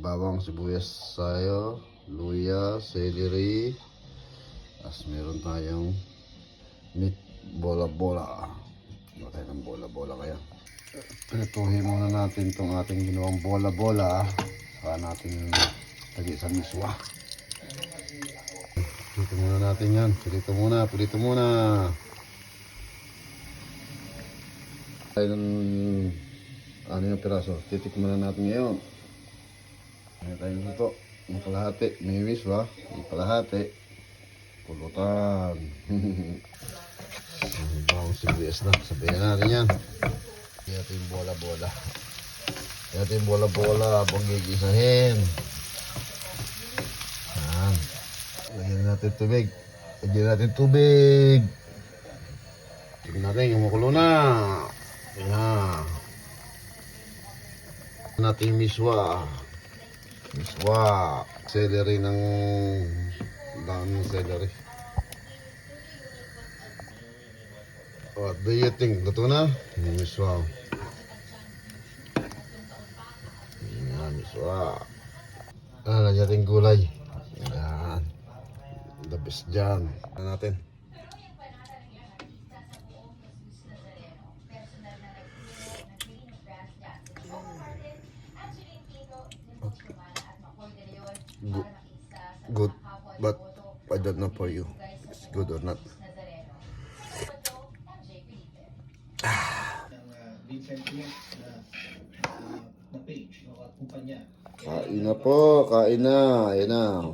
bawang, sibuyas tayo, luya, celery. Tapos meron tayong meat bola-bola. Matay ng bola-bola kaya. Prituhin muna natin itong ating ginawang bola-bola. Saka natin lagay sa miswa. Prito muna natin yan. Prito muna. Ano yung piraso? Titikman na natin ngayon. May tayong luto. Yung kalahati. May miswa. Yung kalahati. Pulutan. Bawang sibuyas na. Sabihin natin yan. Kaya natin yung bola-bola. Kaya natin yung bola-bola habang gigisahin. Yan. Lagyan natin tubig. Tignan natin yung makulo na. Yan. Natin yung miswa. Celery ng daming celery. What do you think? Luto na? Miswa. Yan, miswa. Lagyan natin gulay. Yan. The best dyan. Ano natin? Good, but I don't know for you. It's good or not. Kain na po, kain na. Ayan na.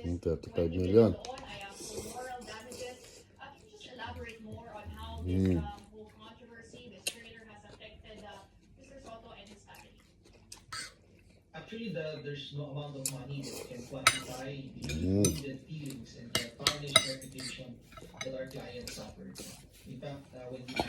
Yung 35 million. Actually, there's no amount of money that can quantify the immediate feelings and the tarnished reputation that our client suffered. In fact, when